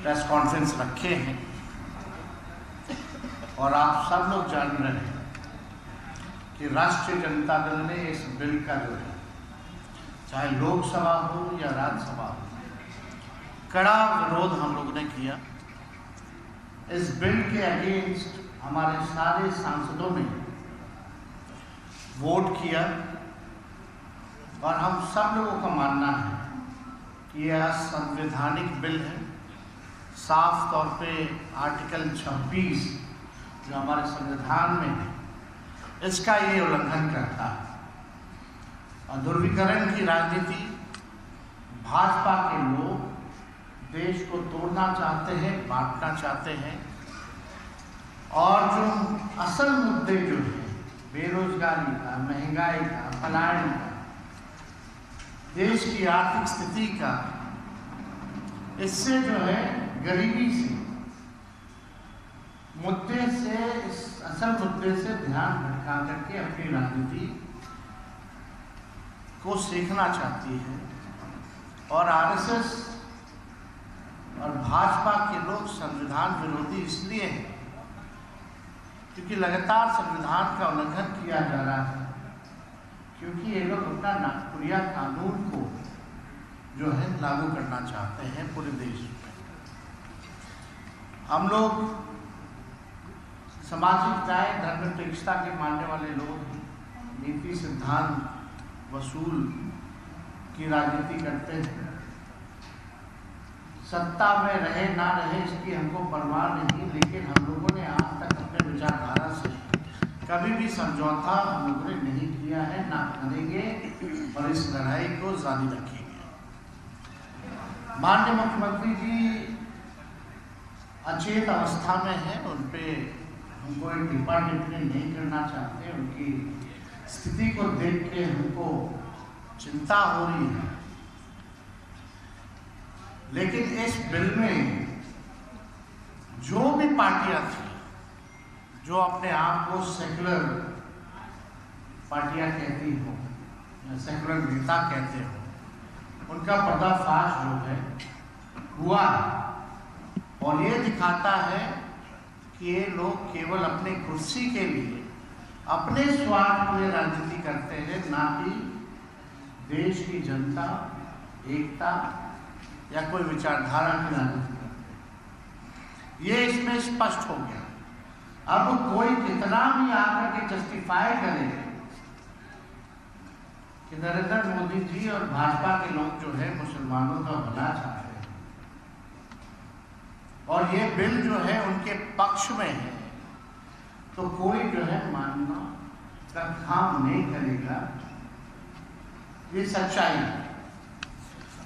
Press conference रखे हैं और आप सब लोग जान रहे हैं कि राष्ट्रीय जनता दल ने इस बिल का जो है, चाहे लोकसभा हो या राज्यसभा हो, कड़ा विरोध हम लोगों ने किया। इस बिल के अगेंस्ट हमारे सारे सांसदों ने वोट किया और हम सब लोगों का मानना है कि यह संवैधानिक बिल है। साफ तौर पे आर्टिकल 26 जो हमारे संविधान में है, इसका ये उल्लंघन करता है। और ध्रुवीकरण की राजनीति, भाजपा के लोग देश को तोड़ना चाहते हैं, बांटना चाहते हैं और जो असल मुद्दे जो हैं, बेरोजगारी का, महंगाई का, पलायन का, देश की आर्थिक स्थिति का, इससे जो है गरीबी से मुद्दे से, इस असल मुद्दे से ध्यान भटका करके अपनी राजनीति को सीखना चाहती है। और आरएसएस और भाजपा के लोग संविधान विरोधी इसलिए हैं क्योंकि लगातार संविधान का उल्लंघन किया जा रहा है, क्योंकि ये लोग अपना नागपुरिया कानून को जो है लागू करना चाहते हैं पूरे देश में। हम लोग सामाजिक न्याय, धर्मनिरपेक्षता के मानने वाले लोग हैं, नीति सिद्धांत वसूल की राजनीति करते हैं। सत्ता में रहे ना रहे इसकी हमको परवाह नहीं, लेकिन हम लोगों ने आज तक अपने विचारधारा से कभी भी समझौता हम लोगों ने नहीं किया है, ना करेंगे और इस लड़ाई को जारी रखेंगे। माननीय मुख्यमंत्री जी अचेत अवस्था में हैं, उन पे हम कोई टिप्पा टिप्पणी नहीं करना चाहते। उनकी स्थिति को देख के हमको चिंता हो रही है, लेकिन इस बिल में जो भी पार्टियां थी जो अपने आप को सेकुलर पार्टियां कहती हो या सेकुलर नेता कहते हो, उनका पर्दाफाश जो है हुआ है और ये दिखाता है कि ये लोग केवल अपने कुर्सी के लिए, अपने स्वार्थ के लिए राजनीति करते हैं, ना कि देश की जनता, एकता या कोई विचारधारा की राजनीति करते हैं। ये इसमें स्पष्ट हो गया। अब कोई कितना भी आकर के जस्टिफाई करे कि नरेंद्र मोदी जी और भाजपा के लोग जो है मुसलमानों का भला चाहते हैं और ये बिल जो है उनके पक्ष में है, तो कोई जो है मानना का काम नहीं करेगा। ये सच्चाई है।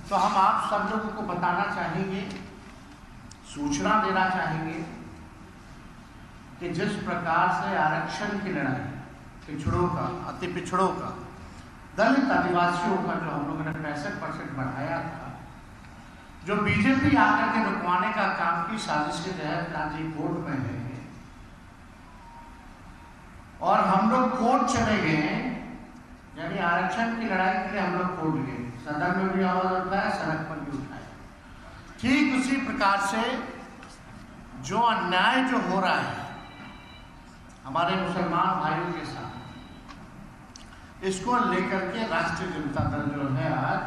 तो हम आप सब लोगों को बताना चाहेंगे, सूचना देना चाहेंगे कि जिस प्रकार से आरक्षण की लड़ाई, पिछड़ों का, अति पिछड़ों का, दलित आदिवासियों का जो हम लोगों ने 65% बढ़ाया था, जो बीजेपी आकर के रुकवाने का काम की साजिश के तहत आज कोर्ट में है और हम लोग कोर्ट चले गए, यानी आरक्षण की लड़ाई के लिए हम लोग कोर्ट गए, सदन में भी आवाज उठाया, सड़क पर भी उठाया। ठीक उसी प्रकार से जो अन्याय जो हो रहा है हमारे मुसलमान भाइयों के साथ, इसको लेकर के राष्ट्रीय जनता दल जो है आज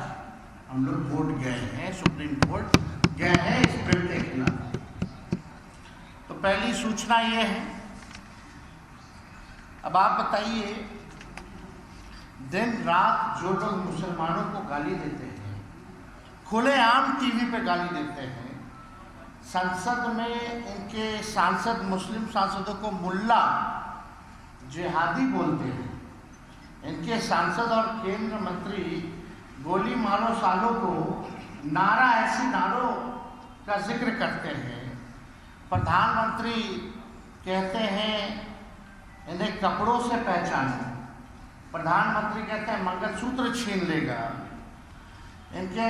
हम लोग कोर्ट गए हैं, सुप्रीम कोर्ट गए हैं इस बिल के खिलाफ। तो पहली सूचना ये है। अब आप बताइए, दिन रात जो लोग मुसलमानों को गाली देते हैं, खुलेआम टीवी पे गाली देते हैं, संसद में इनके सांसद, मुस्लिम सांसदों को मुल्ला, जिहादी बोलते हैं, इनके सांसद और केंद्र मंत्री गोली मारो सालों को नारा, ऐसी नारों का जिक्र करते हैं। प्रधानमंत्री कहते हैं इन्हें कपड़ों से पहचानो, प्रधानमंत्री कहते हैं मंगलसूत्र छीन लेगा, इनके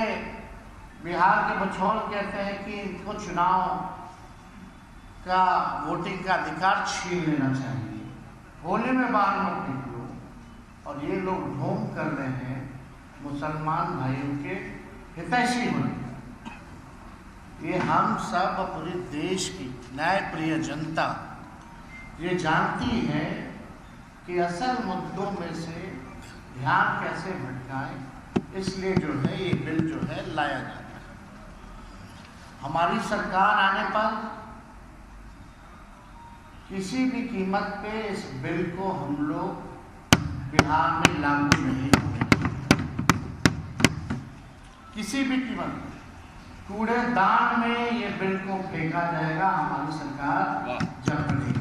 बिहार के बछौल कहते हैं कि इनको चुनाव का, वोटिंग का अधिकार छीन लेना चाहिए, होली में बाहर मत निकलो। और ये लोग ढोंग कर रहे हैं मुसलमान भाइयों के हितैषी होने। ये हम सब पूरे देश की न्यायप्रिय जनता ये जानती है कि असल मुद्दों में से ध्यान कैसे भटकाएं, इसलिए जो है ये बिल जो है लाया जाता है। हमारी सरकार आने पर किसी भी कीमत पे इस बिल को हम लोग बिहार में लागू नहीं होने देंगे। किसी भी कीमत पे कूड़ेदान में ये बिल को फेंका जाएगा, हमारी सरकार जब नहीं